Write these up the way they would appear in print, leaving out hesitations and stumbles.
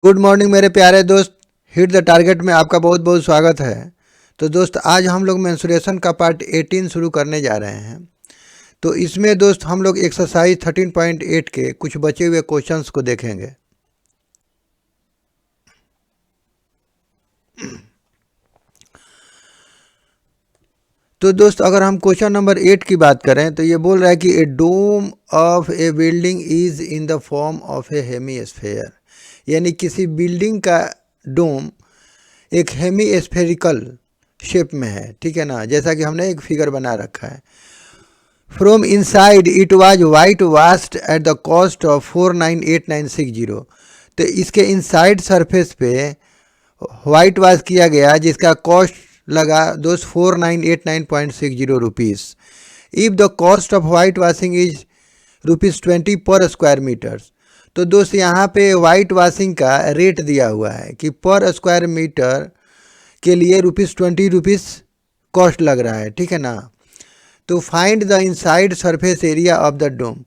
Good morning मेरे प्यारे दोस्त। हिट द टारगेट में आपका बहुत बहुत स्वागत है। तो दोस्त आज हम लोग मेंसुरेशन का पार्ट 18 शुरू करने जा रहे हैं। तो इसमें दोस्त हम लोग एक्सरसाइज 13.8 के कुछ बचे हुए क्वेश्चंस को देखेंगे। तो दोस्त अगर हम क्वेश्चन नंबर 8 की बात करें तो ये बोल रहा है कि a dome of a building is in the form of a hemisphere, यानी किसी बिल्डिंग का डोम एक हेमीस्फेरिकल शेप में है, ठीक है ना, जैसा कि हमने एक फिगर बना रखा है। From inside it was white washed at the cost of 498960। तो इसके इनसाइड सरफेस पे वाइट वाश किया गया जिसका कॉस्ट लगा दोस्त 4989.60 rupees. If the cost of white washing is ₹20 पर स्क्वायर मीटर्स। तो दोस्त यहाँ पे वाइट वाशिंग का रेट दिया हुआ है कि पर स्क्वायर मीटर के लिए ₹20 कॉस्ट लग रहा है, ठीक है ना। तो find the inside surface area of the dome.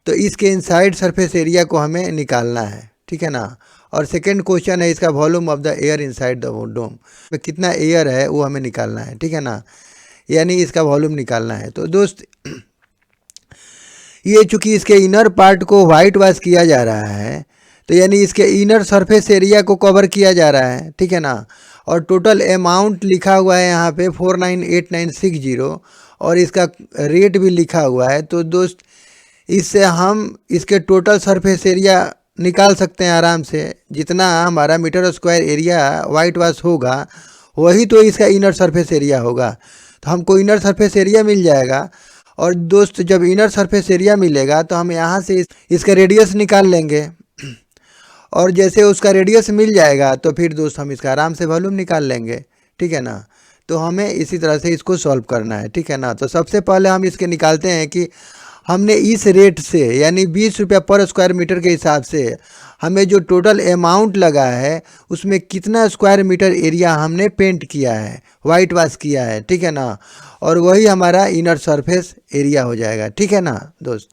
तो इसके इनसाइड सरफेस एरिया को हमें निकालना है, ठीक है ना। और सेकेंड क्वेश्चन है इसका volume of the air inside the dome में कितना एयर है वो हमें निकालना है, ठीक है ना, यानी इसका वॉल्यूम निकालना है। तो दोस्त ये चूँकि इसके इनर पार्ट को वाइट वॉश किया जा रहा है तो यानी इसके इनर सरफेस एरिया को कवर किया जा रहा है, ठीक है ना। और टोटल अमाउंट लिखा हुआ है यहाँ पे 498960 और इसका रेट भी लिखा हुआ है। तो दोस्त इससे हम इसके टोटल सरफेस एरिया निकाल सकते हैं आराम से। जितना हमारा metre square area whitewash होगा वही तो इसका इनर सरफेस एरिया होगा। तो हमको इनर सरफेस एरिया मिल जाएगा। और दोस्त जब इनर सरफेस एरिया मिलेगा तो हम यहाँ से इसका रेडियस निकाल लेंगे और जैसे उसका रेडियस मिल जाएगा तो फिर दोस्त हम इसका आराम से वॉल्यूम निकाल लेंगे, ठीक है ना। तो हमें इसी तरह से इसको सॉल्व करना है, ठीक है ना। तो सबसे पहले हम इसके निकालते हैं कि हमने इस रेट से यानी 20 रुपया पर स्क्वायर मीटर के हिसाब से हमें जो टोटल अमाउंट लगा है उसमें कितना स्क्वायर मीटर एरिया हमने पेंट किया है, वाइट वॉश किया है, ठीक है ना। और वही हमारा इनर सरफेस एरिया हो जाएगा, ठीक है ना दोस्त।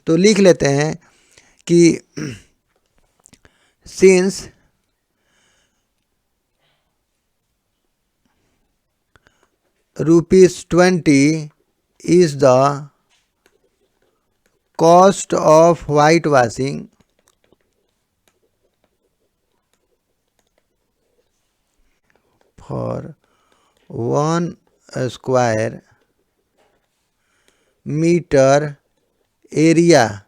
तो लिख लेते हैं कि since ₹20 is the cost of whitewashing for 1 square meter area,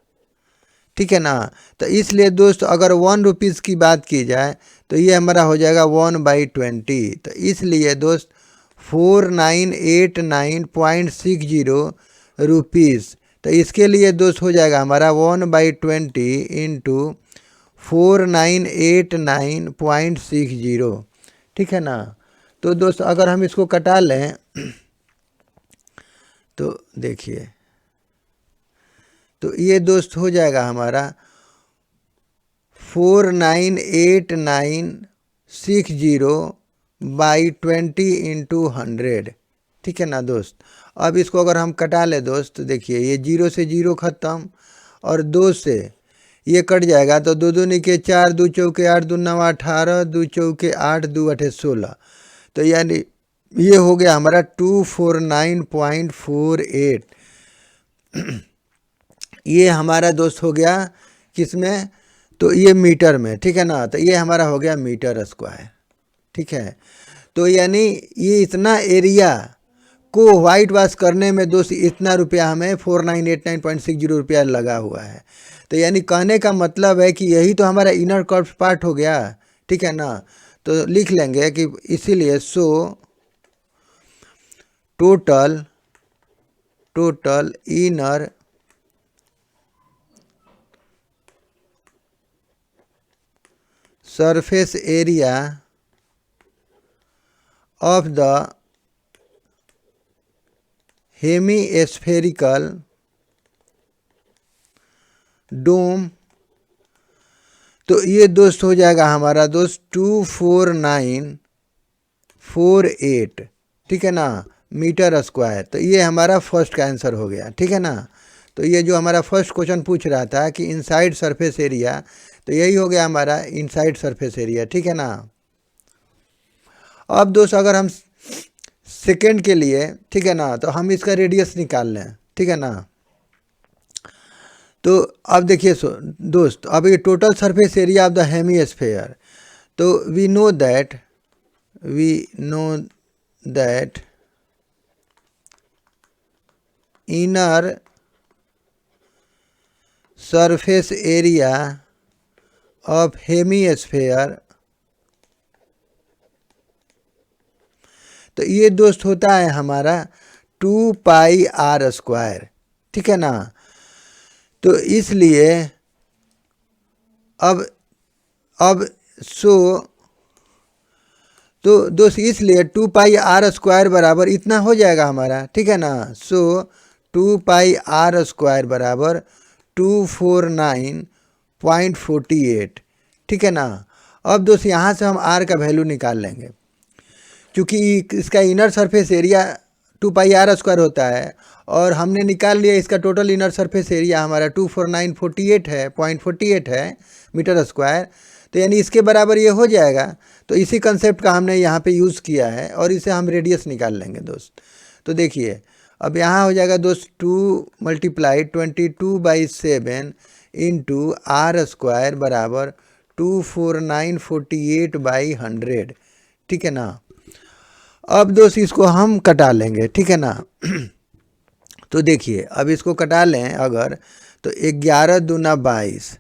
ठीक है ना। तो इसलिए दोस्त अगर ₹1 की बात की जाए तो ये हमारा हो जाएगा 1/20। तो इसलिए दोस्त 4989.60 रुपीज़। तो इसके लिए दोस्त हो जाएगा हमारा 1/20 इंटू 4989.60, ठीक है ना। तो दोस्त अगर हम इसको कटा लें तो देखिए, तो ये दोस्त हो जाएगा हमारा 498960/20 इंटू 100, ठीक है ना दोस्त। अब इसको अगर हम कटा ले दोस्त तो देखिए ये 0 से 0 ख़त्म और 2 से ये कट जाएगा तो 2 दूनी के 4, 2 चौके 8, 2 9 18, 2 चौके 8, 2 8 16। तो यानी ये हो गया हमारा 249.48। ये हमारा दोस्त हो गया किस में, तो ये मीटर में, ठीक है ना। तो ये हमारा हो गया मीटर स्क्वायर, ठीक है। तो यानी ये इतना एरिया को वाइट वॉश करने में दोस्त इतना रुपया हमें 4989.60 रुपया लगा हुआ है। तो यानी कहने का मतलब है कि यही तो हमारा इनर कर्व पार्ट हो गया, ठीक है ना। तो लिख लेंगे कि इसीलिए so total inner surface area of the hemispherical dome। तो ये दोस्त हो जाएगा हमारा दोस्त 24948, ठीक है ना, मीटर स्क्वायर। तो ये हमारा फर्स्ट का आंसर हो गया, ठीक है ना। तो ये जो हमारा फर्स्ट क्वेश्चन पूछ रहा था कि इनसाइड सरफेस एरिया, तो यही हो गया हमारा इनसाइड सरफेस एरिया, ठीक है ना। अब दोस्त अगर हम सेकेंड के लिए, ठीक है ना, तो हम इसका रेडियस निकाल लें, ठीक है ना। तो अब देखिए दोस्त, अब ये total surface area of the hemisphere, तो we know that inner surface area of hemisphere, तो ये दोस्त होता है हमारा 2πr², ठीक है ना। तो इसलिए अब तो दोस्त इसलिए 2πr² बराबर इतना हो जाएगा हमारा, ठीक है ना। 2πr² बराबर 249.48, ठीक है ना। अब दोस्त यहाँ से हम r का वैल्यू निकाल लेंगे, क्योंकि इसका इनर सरफेस एरिया 2πr² होता है और हमने निकाल लिया इसका टोटल इनर सरफेस एरिया हमारा 249.48 है, 0.48 है मीटर स्क्वायर। तो यानी इसके बराबर ये हो जाएगा। तो इसी कंसेप्ट का हमने यहाँ पे यूज़ किया है और इसे हम रेडियस निकाल लेंगे दोस्त। तो देखिए अब यहाँ हो जाएगा दोस्त 2 × 22/7 इंटू r² बराबर 24948/100, ठीक है ना। अब दोस्त इसको हम कटा लेंगे, ठीक है ना। तो देखिए अब इसको कटा लें अगर, तो 11 दूना 22,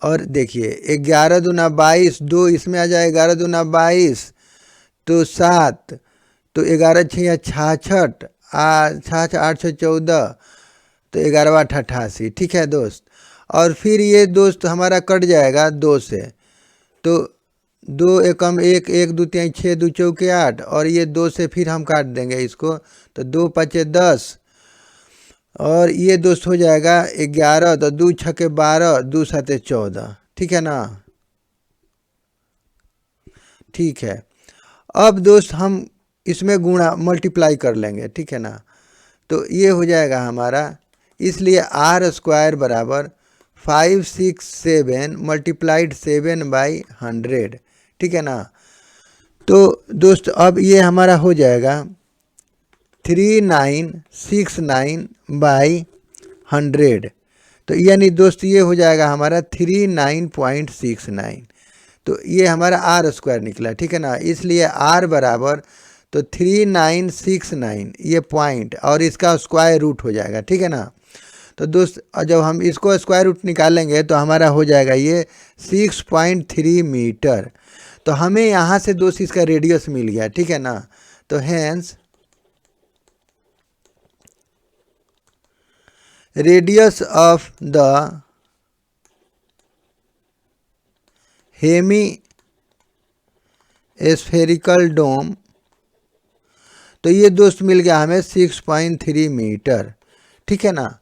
और देखिए 11 दूना 22, 2 इसमें आ जाए, 11 दूना 22 तो 7, तो 11 6 66, 8 8 14, तो 11 8 88, ठीक है दोस्त। और फिर ये दोस्त हमारा कट जाएगा 2 से, तो 2 एकम 1, 1 2 3 6, 2 चौके 8, और ये 2 से फिर हम काट देंगे इसको, तो 2 5 10, और ये दोस्त हो जाएगा 11, तो 2 6 12, 2 7 14, ठीक है ना। ठीक है, अब दोस्त हम इसमें गुणा मल्टीप्लाई कर लेंगे, ठीक है ना। तो ये हो जाएगा हमारा, इसलिए r² बराबर 567 × 7/100, ठीक है ना। तो दोस्त अब ये हमारा हो जाएगा 3969/100, तो यानी दोस्त ये हो जाएगा हमारा 39.69। तो ये हमारा r² निकला, ठीक है ना। इसलिए r बराबर तो 3969 ये पॉइंट और इसका स्क्वायर रूट हो जाएगा, ठीक है ना। तो दोस्त जब हम इसको स्क्वायर रूट निकालेंगे तो हमारा हो जाएगा ये 6.3 मीटर। तो हमें यहाँ से दोस्त इसका रेडियस मिल गया, ठीक है ना। तो hence radius of the hemispherical dome, तो ये दोस्त मिल गया हमें 6.3 मीटर, ठीक है ना।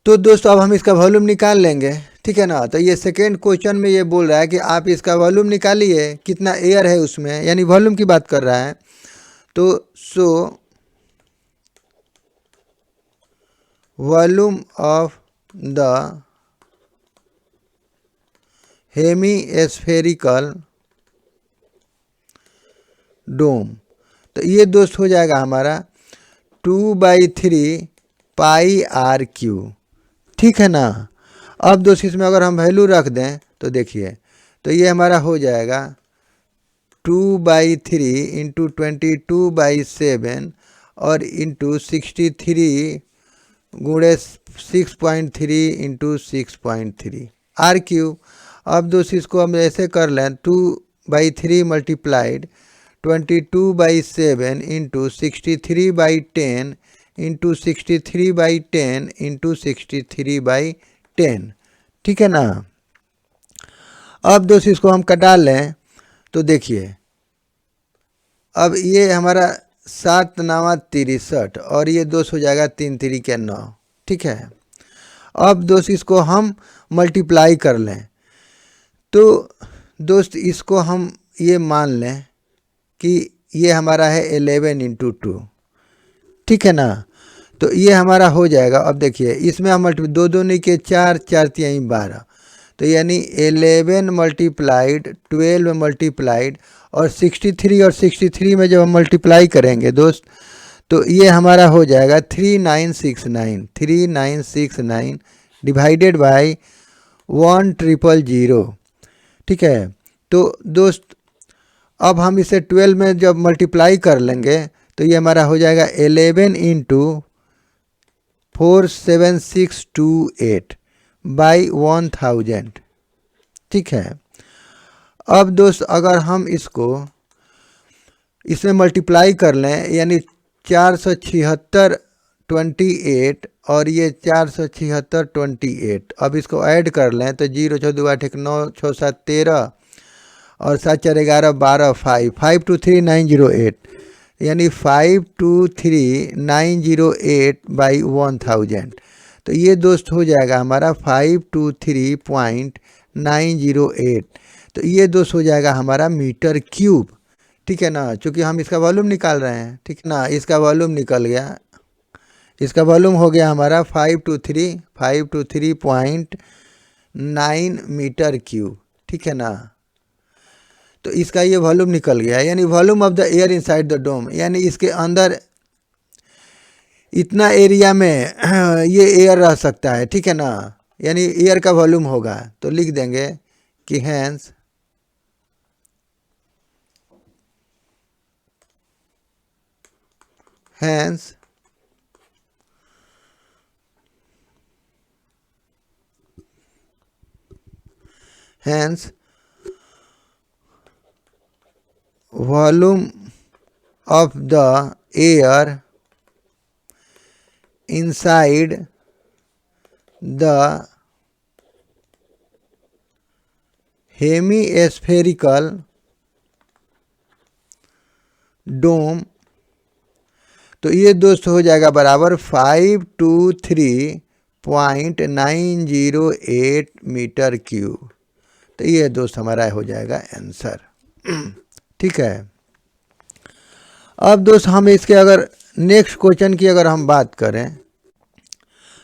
तो दोस्तों अब हम इसका वॉल्यूम निकाल लेंगे, ठीक है ना। तो ये सेकेंड क्वेश्चन में ये बोल रहा है कि आप इसका वॉल्यूम निकालिए, कितना एयर है उसमें, यानी वॉल्यूम की बात कर रहा है। तो volume of the hemispherical dome, तो ये दोस्त हो जाएगा हमारा 2/3 πr³, ठीक है ना। अब दोस्त इसमें अगर हम वैल्यू रख दें तो देखिए, तो ये हमारा हो जाएगा 2/3 × 22/7 और इंटू 63 गुणे 6.3 × 6.3 r³। अब दोस्त इसको हम ऐसे कर लें, 2/3 × 22/7 इंटू 63/10 इंटू 63/10 इंटू 63/10, ठीक है ना। अब दोस्त इसको हम कटा लें तो देखिए, अब ये हमारा 7 9 63 और ये दोस्त हो जाएगा 3 3 के 9, ठीक है। अब दोस्त इसको हम मल्टीप्लाई कर लें, तो दोस्त इसको हम ये मान लें कि ये हमारा है 11 × 2, ठीक है ना। तो ये हमारा हो जाएगा। अब देखिए इसमें हम 2 2 नहीं के 4 4 3 12, तो यानी 11 मल्टीप्लाइड 12 मल्टीप्लाइड और 63, और 63 में जब हम मल्टीप्लाई करेंगे दोस्त तो ये हमारा हो जाएगा 3969 डिवाइडेड बाय 1000। ठीक है। तो दोस्त अब हम इसे 12 में जब मल्टीप्लाई कर लेंगे तो ये हमारा हो जाएगा 11 इंटू 47628 बाई 1000। ठीक है। अब दोस्त अगर हम इसमें मल्टीप्लाई कर लें यानी 476 28 और ये 476 28, अब इसको ऐड कर लें तो 0 6 2 8 1 9 6 7 13 और 7 4 11 12 523 908 यानी 523 908 बाई 1000। तो ये दोस्त हो जाएगा हमारा 523.908। तो ये दोस्त हो जाएगा हमारा मीटर क्यूब। ठीक है ना, चूँकि हम इसका वॉल्यूम निकाल रहे हैं। ठीक है ना, इसका वॉल्यूम निकल गया, इसका वॉल्यूम हो गया हमारा 523.9 मीटर क्यूब। ठीक है ना, तो इसका ये वॉल्यूम निकल गया, यानी volume of the air inside the dome, यानी इसके अंदर इतना एरिया में ये एयर रह सकता है। ठीक है ना, यानी एयर का वॉल्यूम होगा। तो लिख देंगे कि hence volume of the air inside the hemispherical dome, तो ये दोस्त हो जाएगा बराबर 523.908 मीटर क्यूब। तो ये दोस्त हमारा हो जाएगा आंसर। ठीक है। अब दोस्त हम इसके अगर नेक्स्ट क्वेश्चन की अगर हम बात करें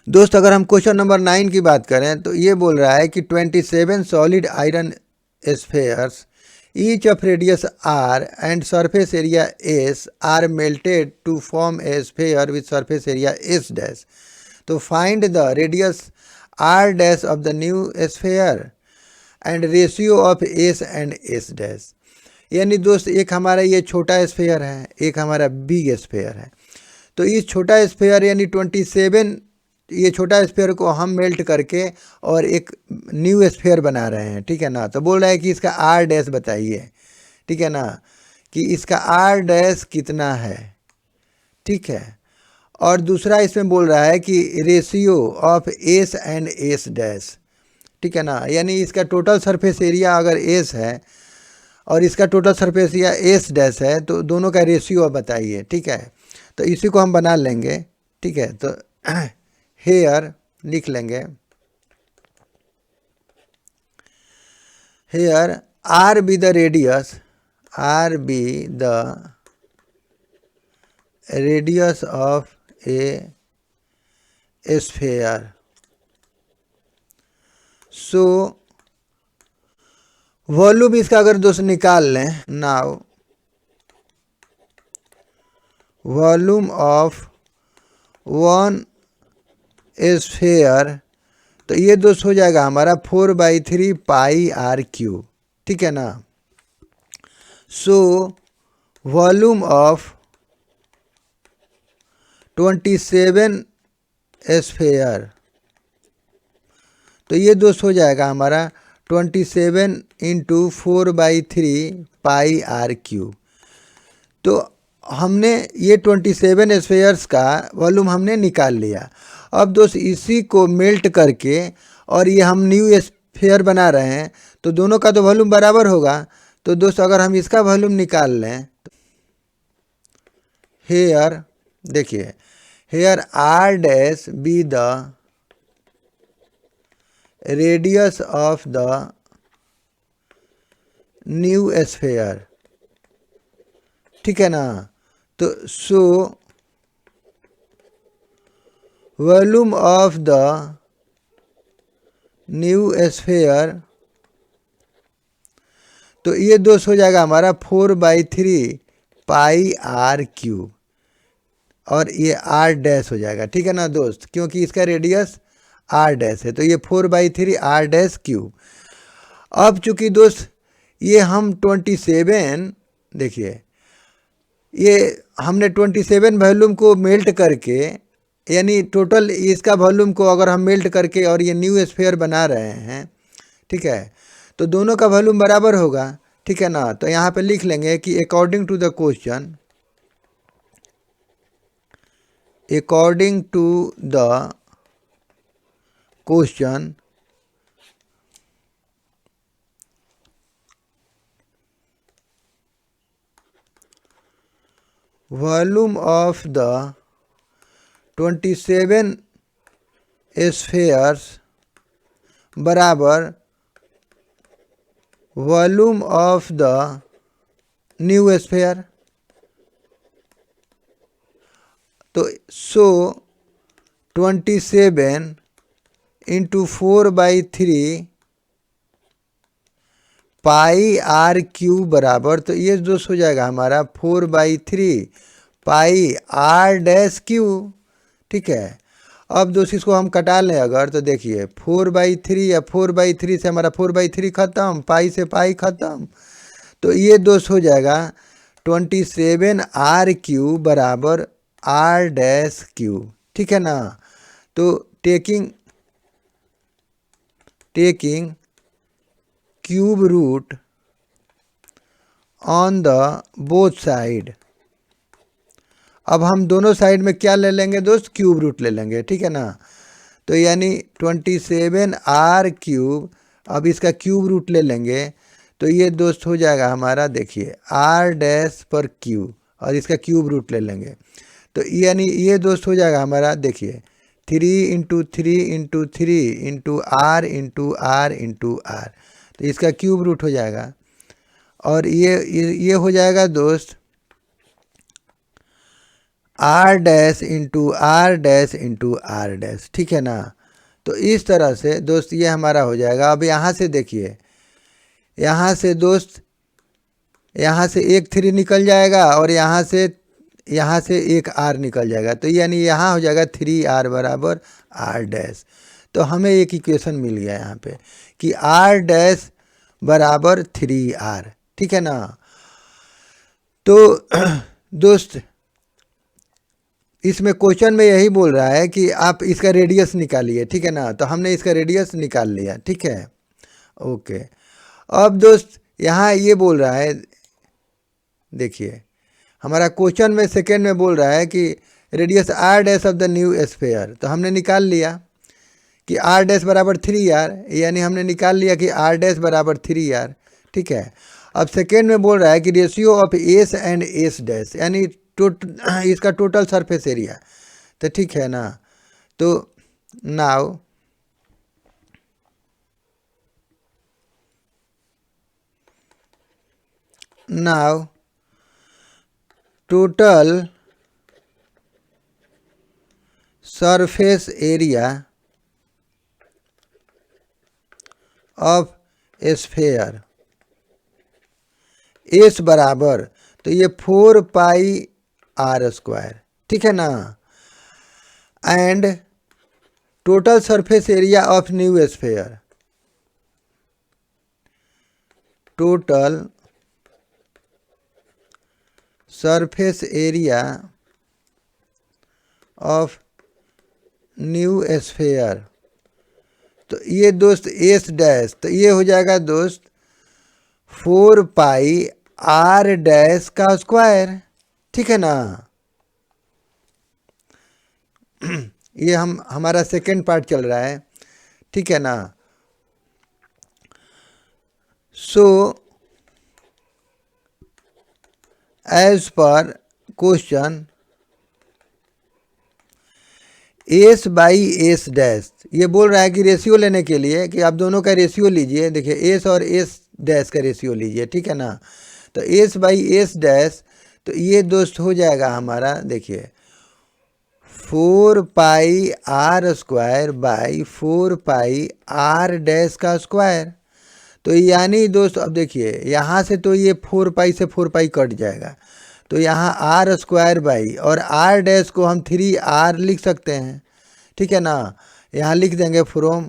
दोस्त, अगर हम क्वेश्चन नंबर 9 की बात करें तो ये बोल रहा है कि 27 solid iron spheres each of radius r and surface area s are melted to form a sphere with surface area s dash. तो find the radius r dash of the new sphere and ratio of s and s dash. यानी दोस्त एक हमारा ये छोटा sphere है, एक हमारा बिग स्फेयर है। तो इस छोटा स्फेयर यानी 27, ये छोटा स्फेयर को हम मेल्ट करके और एक न्यू स्फेयर बना रहे हैं। ठीक है ना, तो बोल रहा है कि इसका आर डैश बताइए। ठीक है ना, कि इसका आर डैश कितना है। ठीक है। और दूसरा इसमें बोल रहा है कि ratio of S and S dash. ठीक है ना, यानी इसका टोटल सरफेस एरिया अगर एस है और इसका total surface area S dash है तो दोनों का रेशियो बताइए। ठीक है, तो इसी को हम बना लेंगे। ठीक है, तो हेयर लिख लेंगे, here r be the radius, r be the radius of a sphere. So volume इसका अगर दोस्त निकाल लें, now volume of one sphere, तो ये दोस्त हो जाएगा हमारा 4/3 पाई आर क्यूब। ठीक है ना। सो वॉल्यूम ऑफ 27 स्फेयर, तो ये दोस्त हो जाएगा हमारा 27 इंटू 4/3 पाई आर क्यूब। तो हमने ये 27 स्फेयर्स का वॉल्यूम हमने निकाल लिया। अब दोस्त इसी को मेल्ट करके और ये हम न्यू स्फेयर बना रहे हैं तो दोनों का तो वॉल्यूम बराबर होगा। तो दोस्त अगर हम इसका वॉल्यूम निकाल लें, हेयर देखिए, here r dash be the radius of the new sphere. ठीक है ना, तो so volume of the new sphere, तो ये दोस्त हो जाएगा हमारा 4/3 पाई आर क्यूब, और ये आर डैश हो जाएगा, ठीक है ना दोस्त, क्योंकि इसका रेडियस आर डैश है, तो ये 4/3 आर डैश क्यूब। अब चूंकि दोस्त ये हम 27, देखिए ये हमने 27 वॉल्यूम को मेल्ट करके, यानी टोटल इसका वॉल्यूम को अगर हम मेल्ट करके और ये न्यू स्फीयर बना रहे हैं, ठीक है, तो दोनों का वॉल्यूम बराबर होगा, ठीक है ना। तो यहाँ पे लिख लेंगे कि according to the question, according to the question, volume of the 27 spheres बराबर volume of the new sphere. तो so 27 into 4/3 pi r cube बराबर, तो ये दोस्त हो जाएगा हमारा 4/3 पाई आर डैश क्यूब, ठीक है। अब दोस्त इसको हम कटा लें अगर, तो देखिए 4/3 या 4/3 से हमारा 4/3 खत्म, पाई से पाई खत्म, तो ये दोस्त हो जाएगा 27 आर क्यूब बराबर आर डैश क्यूब, ठीक है ना। तो taking cube root on the both side, अब हम दोनों साइड में क्या ले लेंगे दोस्त, क्यूब रूट ले लेंगे, ठीक है ना। तो यानी 27 आर क्यूब, अब इसका क्यूब रूट ले लेंगे, तो ये दोस्त हो जाएगा हमारा, देखिए आर डैश पर क्यू, और इसका क्यूब रूट ले लेंगे, तो यानी ये दोस्त हो जाएगा हमारा, देखिए 3 × 3 × 3 × R, तो इसका क्यूब रूट हो जाएगा, और ये हो जाएगा दोस्त R dash into R dash into R dash, ठीक है ना। तो इस तरह से दोस्त ये हमारा हो जाएगा। अब यहाँ से देखिए, यहाँ से दोस्त, यहाँ से एक 3 निकल जाएगा, और यहाँ से एक R निकल जाएगा, तो यानी यहाँ हो जाएगा 3R बराबर R डैश। तो हमें एक इक्वेशन मिल गया यहाँ पे कि R डैश बराबर 3R, ठीक है ना। तो दोस्त इसमें क्वेश्चन में यही बोल रहा है कि आप इसका रेडियस निकालिए, ठीक है ना। तो हमने इसका रेडियस निकाल लिया, ठीक है, ओके। अब दोस्त यहाँ ये बोल रहा है, देखिए हमारा क्वेश्चन में सेकेंड में बोल रहा है कि radius R dash of the new sphere, तो हमने निकाल लिया कि R डैश बराबर 3R, यानी हमने निकाल लिया कि R डैश बराबर 3R, ठीक है। अब सेकेंड में बोल रहा है कि ratio of S and S dash, यानी इसका टोटल सरफेस एरिया, तो ठीक है ना। तो now total surface area of sphere S बराबर, तो ये 4πr², ठीक है ना, and total surface area of new sphere, total surface area of new sphere, तो ये दोस्त एस डैश, तो ये हो जाएगा दोस्त 4πr डैश का स्क्वायर, ठीक है ना। ये हमारा सेकेंड पार्ट चल रहा है, ठीक है ना। So as per question s by s dash, ये बोल रहा है कि रेशियो लेने के लिए कि आप दोनों का रेशियो लीजिए, देखिए एस और एस डैश का रेशियो लीजिए, ठीक है ना। तो एस बाई एस डैश, तो ये दोस्त हो जाएगा हमारा, देखिए 4 pi r square by 4 pi r dash का स्क्वायर। तो यानी दोस्त अब देखिए यहाँ से तो ये 4 पाई से 4 पाई कट जाएगा, तो यहाँ आर स्क्वायर बाई और आर डैश को हम 3r लिख सकते हैं, ठीक है ना। यहाँ लिख देंगे फ्रॉम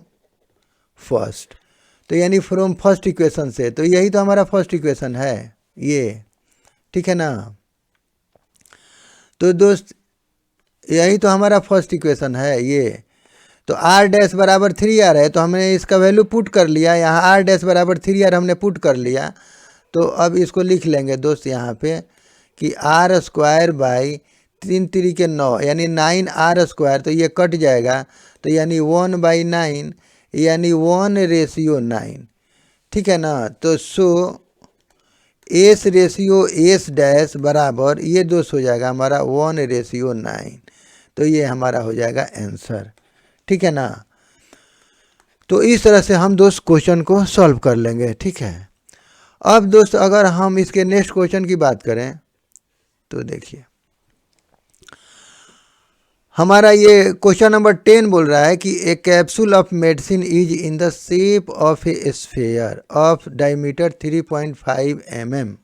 फर्स्ट, तो यानी फ्रॉम फर्स्ट इक्वेशन से, तो यही तो हमारा फर्स्ट इक्वेशन है ये, ठीक है ना। तो दोस्त यही तो हमारा फर्स्ट इक्वेशन है ये। तो आर डैश बराबर 3r है, तो हमने इसका वैल्यू पुट कर लिया, यहाँ आर डैश बराबर 3r हमने पुट कर लिया। तो अब इसको लिख लेंगे दोस्त यहाँ पे कि आर स्क्वायर बाई 3 3 9 यानी 9r स्क्वायर, तो ये कट जाएगा, तो यानी 1/9 यानी 1:9, ठीक है ना। तो सो एस रेशियो एस डैश बराबर ये दोस्त हो जाएगा हमारा 1:9, तो ये हमारा हो जाएगा आंसर, ठीक है ना। तो इस तरह से हम दोस्त क्वेश्चन को सॉल्व कर लेंगे, ठीक है। अब दोस्त अगर हम इसके नेक्स्ट क्वेश्चन की बात करें तो देखिए हमारा ये क्वेश्चन नंबर 10 बोल रहा है कि a capsule of medicine is in the shape of a sphere of diameter 3.5 mm।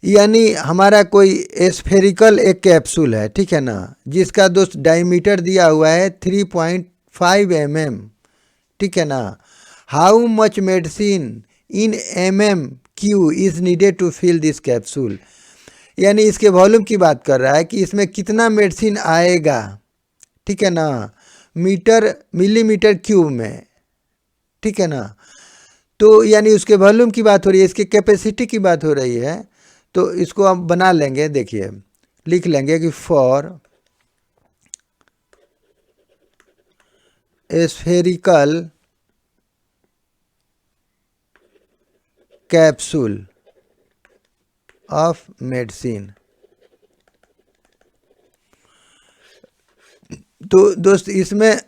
यानी हमारा कोई स्फेरिकल एक कैप्सूल है, ठीक है ना, जिसका दोस्त डायमीटर दिया हुआ है 3.5 mm, ठीक है ना। How much medicine in mm³ is needed to fill this capsule. यानी इसके वॉल्यूम की बात कर रहा है कि इसमें कितना मेडिसिन आएगा, ठीक है ना, मिलीमीटर क्यूब में, ठीक है ना। तो यानी उसके वॉल्यूम की बात हो रही है, इसकी कैपेसिटी की बात हो रही है। तो इसको हम बना लेंगे, देखिए लिख लेंगे कि for spherical capsule of medicine. तो दोस्त इसमें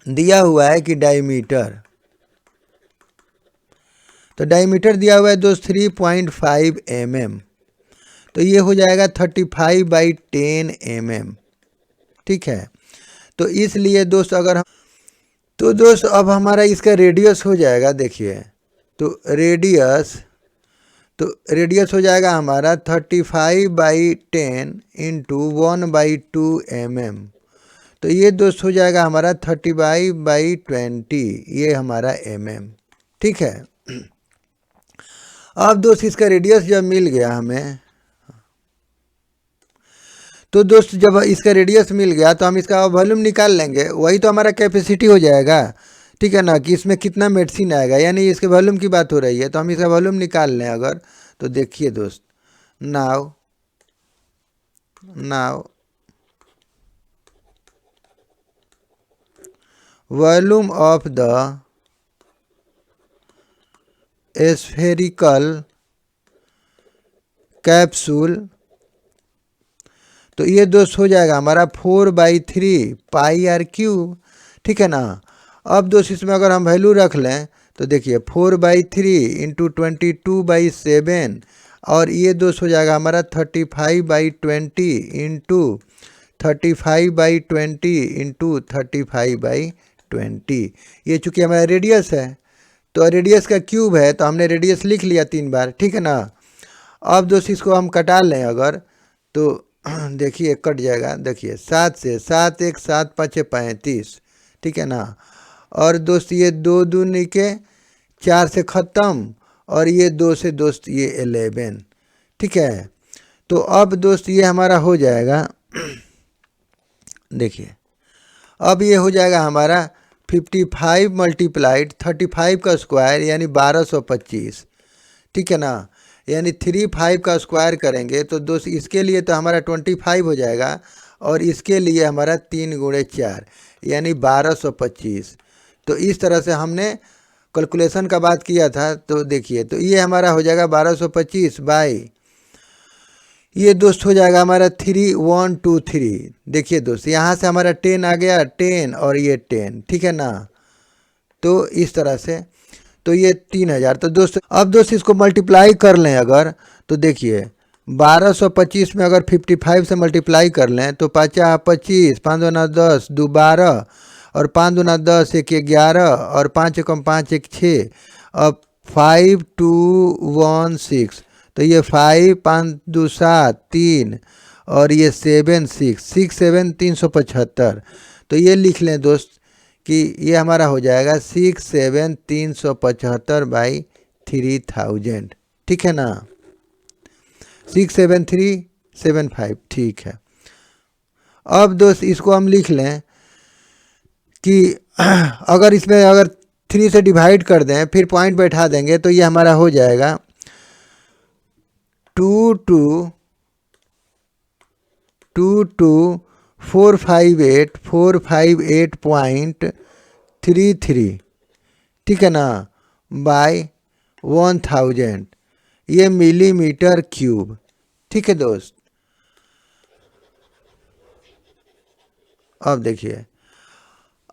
दिया हुआ है कि डायमीटर, तो डायमीटर दिया हुआ है दोस्त 3.5 mm, तो ये हो जाएगा 35/10 mm, ठीक है। तो इसलिए दोस्त अगर हम तो दोस्त अब हमारा इसका रेडियस हो जाएगा, देखिए तो रेडियस हो जाएगा हमारा 35/10 इंटू 1/2 mm, तो ये दोस्त हो जाएगा हमारा 35/20, ये हमारा mm, ठीक है। अब दोस्त इसका रेडियस जब मिल गया हमें, तो दोस्त जब इसका रेडियस मिल गया तो हम इसका वॉल्यूम निकाल लेंगे, वही तो हमारा कैपेसिटी हो जाएगा, ठीक है ना, कि इसमें कितना मेडिसिन आएगा, यानी इसके वॉल्यूम की बात हो रही है। तो हम इसका वॉल्यूम निकाल लें अगर, तो देखिए दोस्त now volume of the spherical capsule, तो ये दोस्त हो जाएगा हमारा 4/3 पाई आर क्यूब, ठीक है ना। अब दोस्त इसमें अगर हम वैल्यू रख लें तो देखिए 4/3 इंटू 22/7, और ये दोस्त हो जाएगा हमारा 35/20 इंटू 35/20 इंटू 35/20। ये चूँकि हमारा रेडियस है, तो रेडियस का क्यूब है, तो हमने रेडियस लिख लिया 3 बार, ठीक है ना। अब दोस्त इसको हम कटा लें अगर, तो देखिए कट जाएगा, देखिए 7 से 7 1 7 5 35, ठीक है ना। और दोस्त ये 2 दूनी के 4 से ख़त्म, और ये 2 से दोस्त ये 11, ठीक है। तो अब दोस्त ये हमारा हो जाएगा देखिए अब ये हो जाएगा हमारा 55 मल्टीप्लाइड 35 का स्क्वायर यानी 1225, ठीक है ना। यानी 35 का स्क्वायर करेंगे तो दोस्त इसके लिए तो हमारा 25 हो जाएगा, और इसके लिए हमारा 3 × 4 यानी 1225। तो इस तरह से हमने कैलकुलेशन का बात किया था। तो देखिए तो ये हमारा हो जाएगा 1225 बाई, ये दोस्त हो जाएगा हमारा 3123। देखिए दोस्त यहाँ से हमारा 10 आ गया, 10 और ये 10, ठीक है ना। तो इस तरह से तो ये 3000। तो दोस्त अब दोस्त इसको मल्टीप्लाई कर लें अगर, तो देखिए 1225 में अगर 55 से मल्टीप्लाई कर लें तो 50 25, 5 दूना 10, 2 12 और 5 दूना 10, 1 11 और 5 एकम 5 1 6। अब 5 2 1 6, तो ये 5 5 2 7 3 और ये 7 6 6 7 375। तो ये लिख लें दोस्त कि ये हमारा हो जाएगा 6 7 375 बाई 3000। ठीक है ना, 67375। ठीक है। अब दोस्त इसको हम लिख लें कि अगर इसमें अगर 3 से डिवाइड कर दें फिर पॉइंट बैठा देंगे तो ये हमारा हो जाएगा 458.33। ठीक है ना, बाय 1000, ये मिलीमीटर क्यूब। ठीक है दोस्त। अब देखिए,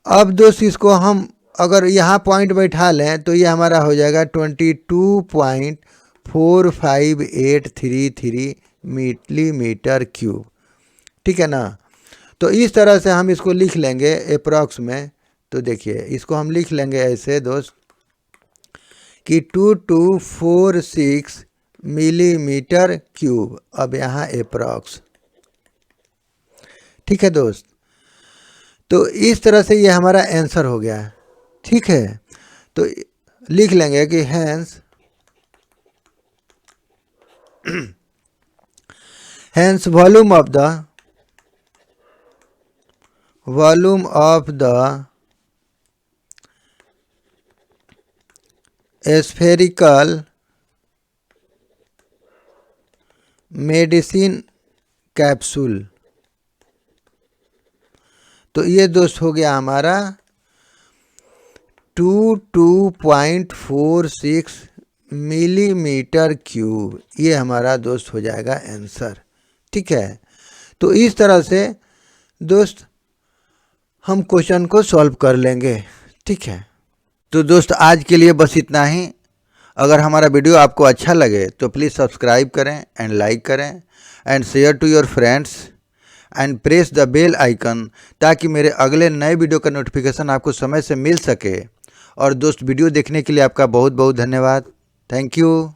अब दोस्त इसको हम अगर यहाँ पॉइंट बैठा लें तो ये हमारा हो जाएगा 22.45833 मिलीमीटर क्यूब। ठीक है ना, तो इस तरह से हम इसको लिख लेंगे अप्रॉक्स में। तो देखिए इसको हम लिख लेंगे ऐसे दोस्त कि 2246 मिलीमीटर क्यूब। अब यहाँ अप्रॉक्स। ठीक है दोस्त, तो इस तरह से ये हमारा आंसर हो गया। ठीक है, तो लिख लेंगे कि hence volume of the spherical medicine capsule. तो ये दोस्त हो गया हमारा 22.46 मिलीमीटर क्यूब। ये हमारा दोस्त हो जाएगा आंसर। ठीक है, तो इस तरह से दोस्त हम क्वेश्चन को सॉल्व कर लेंगे। ठीक है, तो दोस्त आज के लिए बस इतना ही। अगर हमारा वीडियो आपको अच्छा लगे तो प्लीज़ सब्सक्राइब करें एंड लाइक करें and share to your friends and press the bell icon, ताकि मेरे अगले नए वीडियो का नोटिफिकेशन आपको समय से मिल सके। और दोस्त वीडियो देखने के लिए आपका बहुत बहुत धन्यवाद। Thank you.